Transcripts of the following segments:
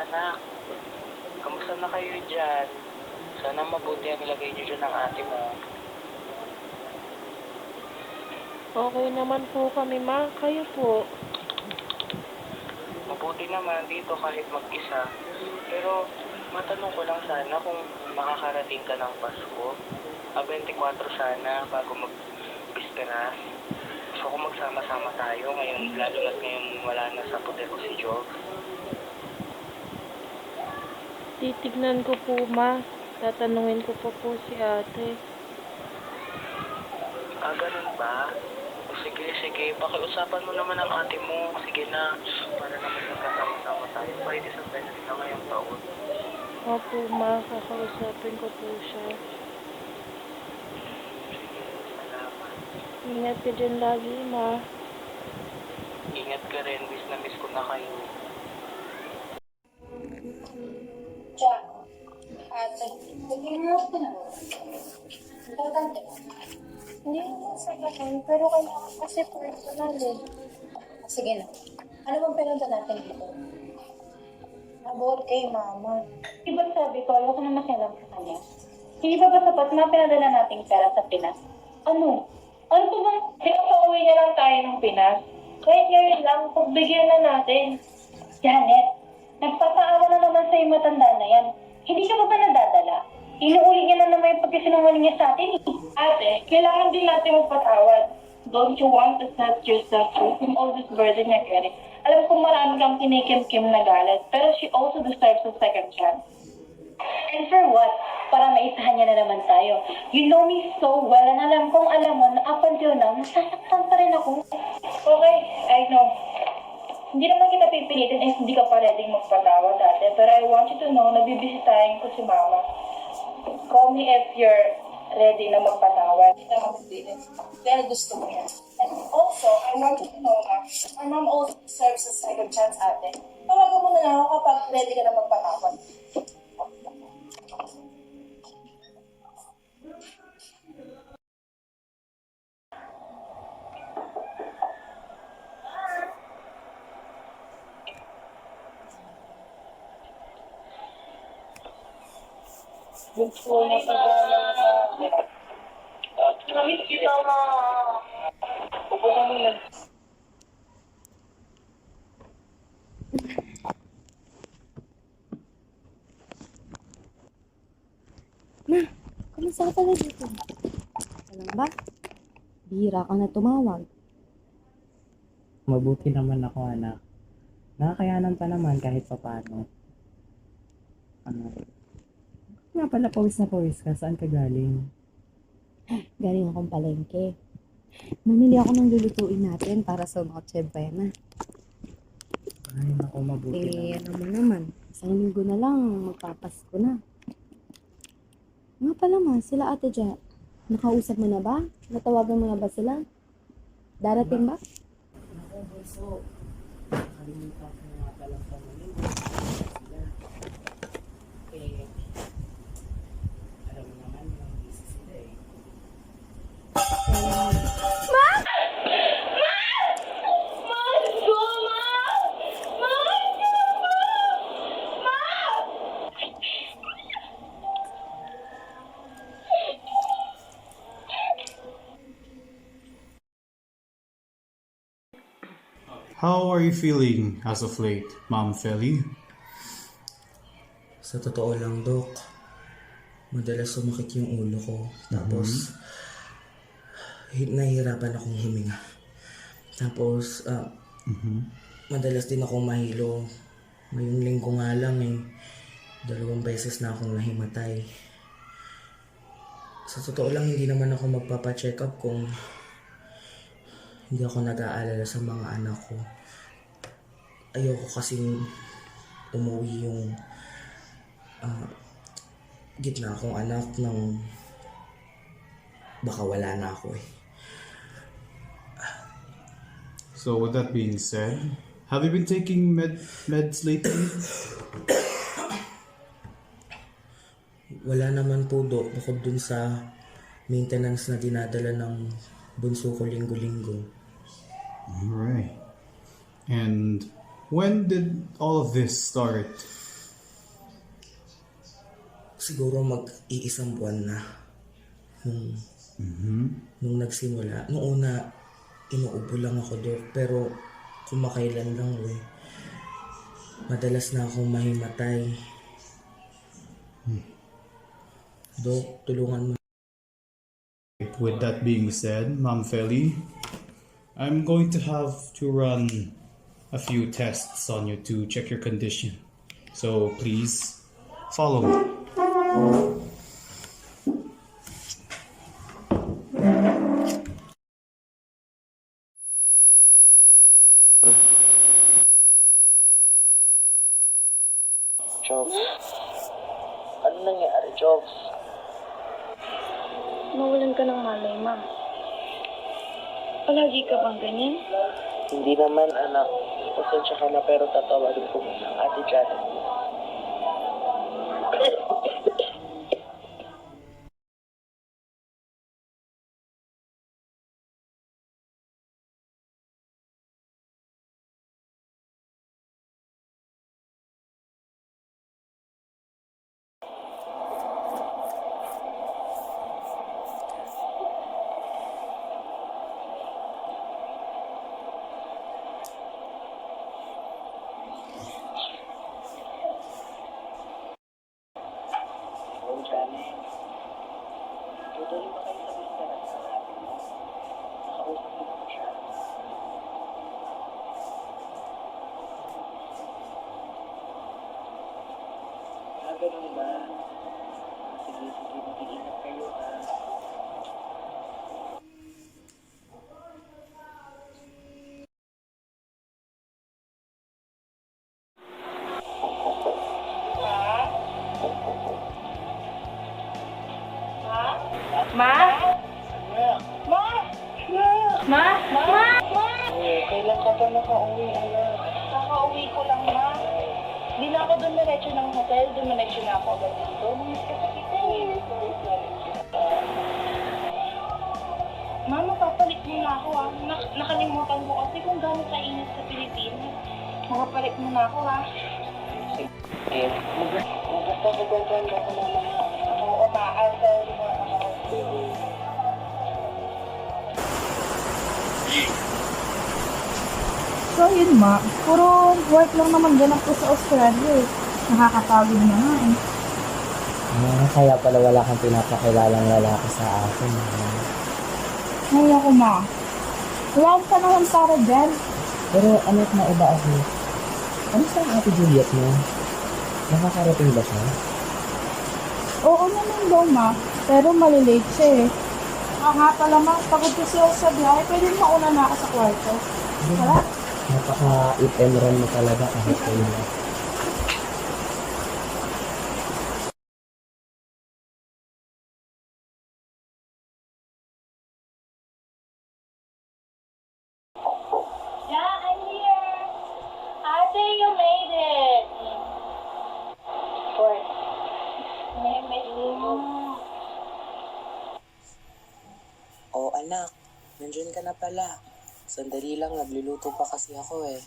Anak, kamusta na kayo dyan? Sana mabuti ang lagay niyo dyan ng ate mo. Okay naman po kami, ma. Kayo po. Mabuti naman dito kahit mag-isa. Pero matanong ko lang sana kung makakarating ka ng Pasko. 24 sana bago mag-bisperas. Gusto ko magsama-sama tayo ngayon, lalo na't ngayon wala na sa poder ko si Joe. Titignan ko po, ma. Tatanungin ko po si ate. Ganun ba? O sige. Pakiusapan mo naman ang ate mo. Sige na, para naman magkasama-sama tayo. Kahit isang beses na ngayong taon. Opo, ma. Kakausapin ko po siya. Salamat. Ingat ka dyan lagi, ma. Ingat ka rin. Miss na miss ko na kayo. Jack, ate, nag-iingat ka na. Importante ba? Hindi naman sa akin, pero kailangan kasi personal eh. Sige na. Ano bang pinunta natin dito? About kay mama. Diba sabi ko, ayoko na makialam sa kanya. Hindi ba sapat na pinadala nating pera sa Pinas? Ano? Ano po bang pinapauwi niya lang tayo ng Pinas? Kahit ngayon lang, pagbigyan na natin. Janet, nagpapaawa na naman sa'yo matanda na yan. Hindi ka ba nadadala? Inuuli niya na naman yung pagkasinungaling niya sa atin. Ate, kailangan din natin magpatawad. Don't you want to set yourself free from all this burden you're carrying? Alam ko marami kang kinikim-kim na galit, pero she also deserves a second chance. And for what? Para maisahan niya na naman tayo. You know me so well, and alam mo na up until now, nasasaktan pa rin ako. Okay, I know. Hindi naman kita pipilitin if hindi ka pa ready magpatawad dati, pero I want you to know na bibisitahin ko si Mama. Call me if you're ready na magpatawad. Hindi naman pipilitin. Pero gusto mo yan. And also, I want you to know na our mom also deserves a second chance, ate. Tawagan mo na lang ako kapag ready ka na magpatawad. Gusto na pag-alam sa akin. Namiss kita na. Upo ka muna. Ma, kamusta ka pala dito? Alam ba? Bihira ka na tumawag. Mabuti naman ako, anak. Nakakayanan pa naman kahit papaano. Nga pala, pawis na pawis ka. Saan ka galing? Galing akong palengke. Namili ako ng lulutuin natin para sa Noche Buena. Ay, naku, mabuti naman. Ano mo naman, isang linggo na lang, magpapasko na. Nga pala ma, sila Ate Ja, nakausap mo na ba? Natawagan mo na ba sila? Darating ba? Naku, bunso. Nakalimutan ko nga palang pamulin. Sila. Eh, alam mo naman, yung busy sila eh. How are you feeling as of late, Ma'am Feli? Sa totoo lang, Dok, madalas sumakit yung ulo ko. Tapos, nahihirapan akong huminga. Tapos, madalas din akong mahilo. Ngayong linggo nga lang 2 beses na akong nahimatay. Sa totoo lang, hindi naman ako magpapacheck up kung hindi ako nag-aalala sa mga anak ko. Ayoko kasing umuwi yung gitna akong anak ng baka wala na ako eh. So with that being said, have you been taking meds lately? Wala naman po, Dok, bukod dun sa maintenance na dinadala ng bunso ko linggo-linggo. Alright. And when did all of this start? siguro mag-iisang buwan na nung, nung nagsimula. Nung una, inuubo lang ako, Dok, pero kumakailan lang eh. Madalas na akong mahimatay. Dok, tulungan mo. With that being said, Ma'am Feli, I'm going to have to run a few tests on you to check your condition. So please follow me. Jobs. Ano nangyari, Jobs? Nawalan ka ng malay, ma. Palagi ka bang ganyan? Hindi naman, anak. Pasensya ka na pero tatawagin ko Ate Janet. Oh, Janet. Tutuloy ba kayo sa business na natin mo? Nakausap mo ba siya? Ganun ba? Sige, mag-iingat kayo, ha? Ma? Ma? Ma? Ma? Kailan ka pa nakauwi, anak? Kakauwi ko lang, ma. Di na ako dumiretso ng hotel. Dumiretso na ako agad dito. Namiss kasi kita eh. Ma, mapapalit mo na ako ah. Nakalimutan ko kasi kung gano'n kainit sa Pilipinas. Mapapalit mo na ako ha. Eh, basta magandang ako naman. Oo, ma. I'll tell you more about it. So yun ma, puro work lang naman ganap ko sa Australia eh. Nakakapagod na nga eh. Kaya pala wala kang pinapakilalang lalaki sa akin. Ay ako ma, wala akong panahon para dyan. Pero anak na iba ako. Ano sa ate Juliet mo? Nakakarating ba siya? Oo naman daw ma, pero malilate siya eh. Nga pala ma, pagod kasi ako sa biyahe, pwede mauna na ako sa kwarto. Wala? Napaka-eat and run mo talaga kahit kayo na. Yeah, I'm here. Ate, you made it. What? May Oh, anak. Nandiyan ka na pala. Sandali lang, nagluluto pa kasi ako eh.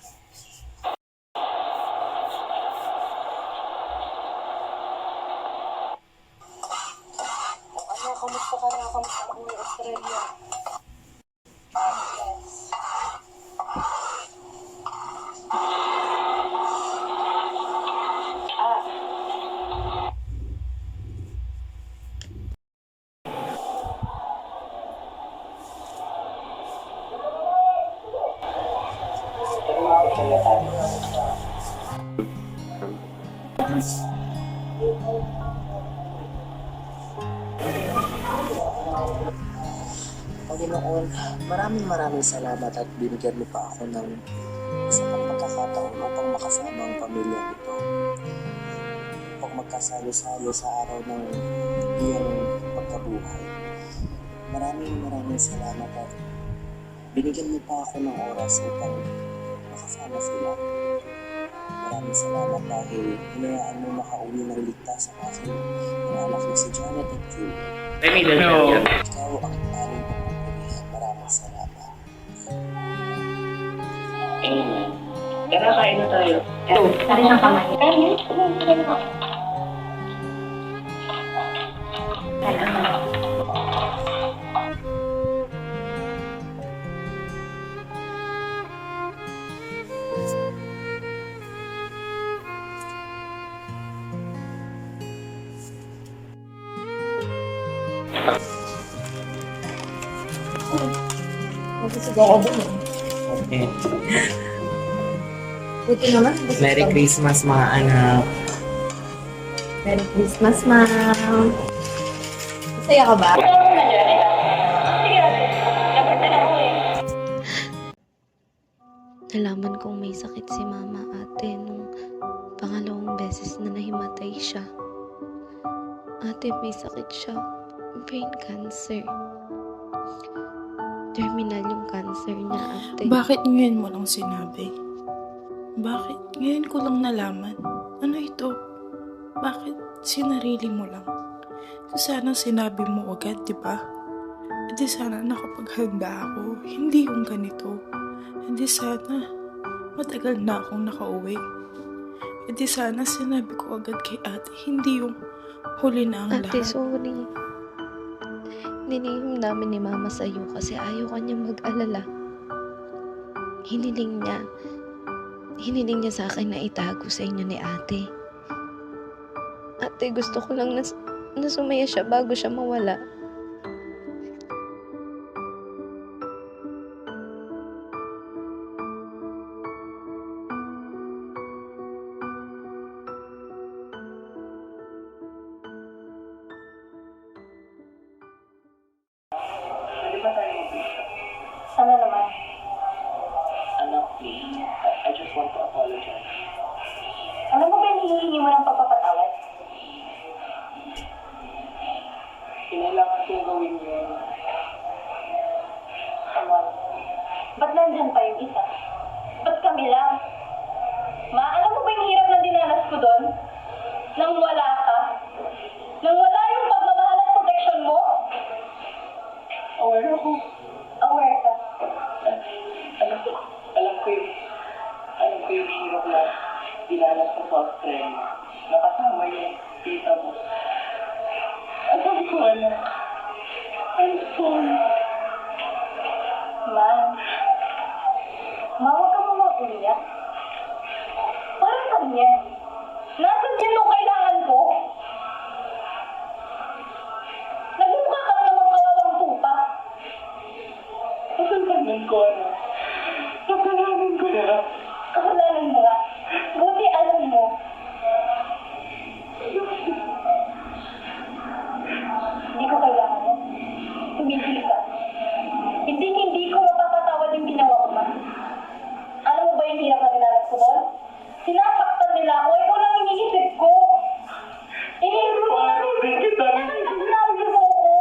Oh, anak, kamusta ka na? Kamusta ka ng Australia? Panginoon, maraming salamat at binigyan mo pa ako ng isa pang pagkakataon upang makasama ang pamilya nito. Upang magkasalo-salo sa araw ng iyong pagkabuhay. Maraming salamat at binigyan mo pa ako ng oras upang makasama sila. Maraming salamat dahil hinayaan mo makauwi ng ligtas ang aking mga anak na si Janet at Julie. Ikaw ang aming pagpupurihan. Maraming salamat. Amen. Tara, kain na tayo. Tari ng kamay. Eh, Buti naman. Merry Christmas mga anak. Merry Christmas, ma'am. Masaya ka ba? Nalaman kong may sakit si mama ate nung pangalawang beses na nahimatay siya. Ate, may sakit siya. Brain cancer. Terminal yung cancer niya, ate. Bakit ngayon mo lang sinabi? Bakit ngayon ko lang nalaman? Ano ito? Bakit sinarili mo lang? Sana sinabi mo agad, di ba? Hindi sana nakapaghanda ako. Hindi yung ganito. Hindi sana matagal na akong nakauwi. Hindi sana sinabi ko agad kay ate. Hindi yung huli na ang Ate, lahat. sorry. Ninihim namin ni mama sa'yo kasi ayaw kanya mag-alala. Hiniling niya sa akin na itago sa inyo ni ate. Ate, gusto ko lang na sumaya siya bago siya mawala. Pwede ba tayo mag-isa? Ano naman? Anak, please. I just want to apologize. Alam mo ba yung hinihingi mo ng pagpapatawad? Kinailangan kong gawin yun. Come on. Ba't nandyan pa yung isa? Ba't kami lang? Ma, alam mo ba yung hirap na dinanas ko doon? Nang wala ka? Nang wala yung pagmamahal at protection mo? Aware ako. Aware ka. Alam ko yung hirap na dinanas ko sa Australia. Nakasama yung tita mo. Alam ko, anak. I'm sorry. Ma, huwag ka mo mag-uliyak. Parang kanya. Nasaan dyan nung kailangan ko? Nagmumukha ka lang naman kawawang tupa. Kasalanan ko, anak. Kasalanan ko na. Kasalanan mo nga. Buti alam mo. Hindi ko kailangan yan. Tumigil ka. Hindi ko mapapatawad yung ginawa ko, ma. Alam mo ba yung hirap na dinalas ko doon? Sinasaktan nila ako. Ikaw lang iniisip ko. Iniisip ko na rin. Sinabi mo ako.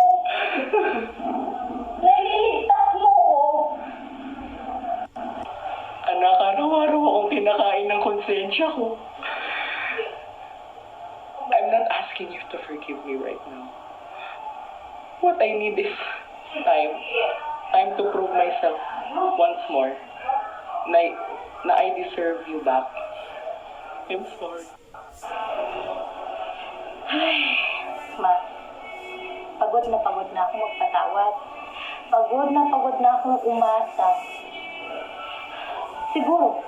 Naliligtas mo ako. Anak, araw-araw akong kinakain ng konsensya ko. I'm not asking you to forgive me right now. What I need is time. Time to prove myself once more. Na I deserve you back. I'm sorry. Ma, pagod na ako magpatawad. Pagod na akong umasa. Siguro.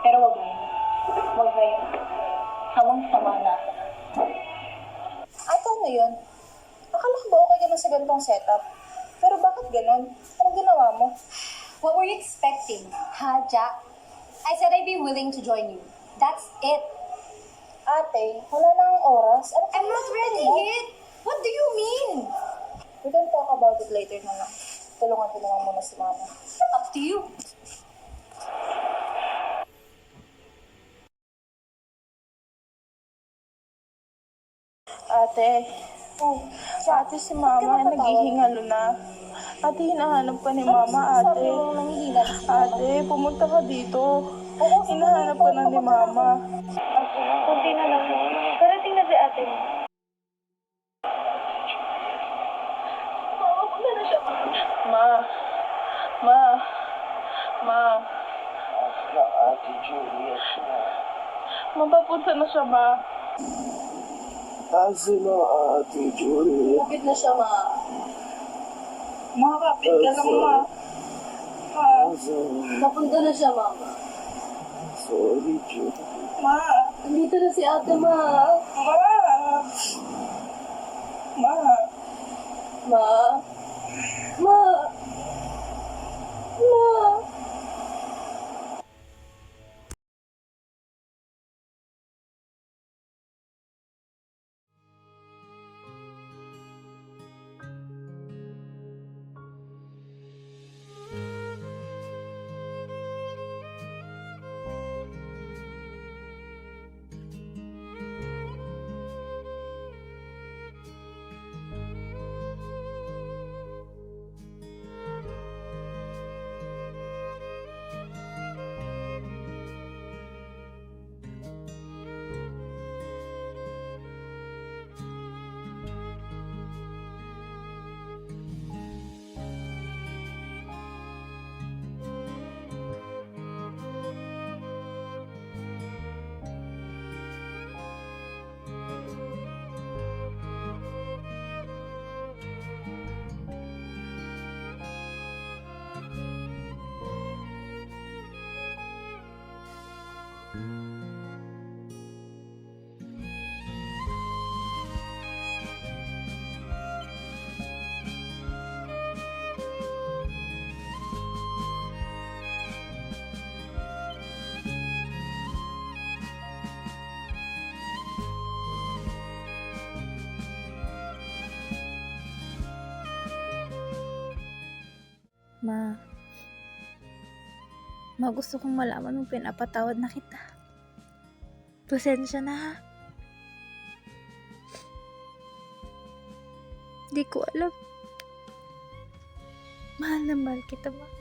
Pero wag ngayon. Wag ngayon. Sawang-sawa na ako. Ate, ano yun? Akala ko ba okay ka na sa ganitong setup? Pero bakit ganun? Anong ginawa mo? What were you expecting, ha, Jack? I said I'd be willing to join you. That's it. Ate, wala na ang oras. Ano I'm not ready yet. What do you mean? We can talk about it later na lang. Tulungan ko naman muna si mama. Up to you. Ate, ate si mama naghihingalo na. Ate, hinahanap ka ni mama, ate. Ate, pumunta ka dito. Hinahanap ka na ni mama. Kunti na lang mo. Parating na si ate mo. Ma. Mapapunta na siya, ma. Asa na Ate Julie? Kapit na siya, ma. Makakapit ka lang, ma. Ma, Asa? Napunta na siya, mama. Sorry, Julie. ma, Nandito na si ate, ma. ma. Ma, Ma. Ma. Ma. Ma. Ma, gusto kong malaman mong pinapatawad na kita. Pasensya na, ha? Di ko alam. Mahal na mahal kita, ma.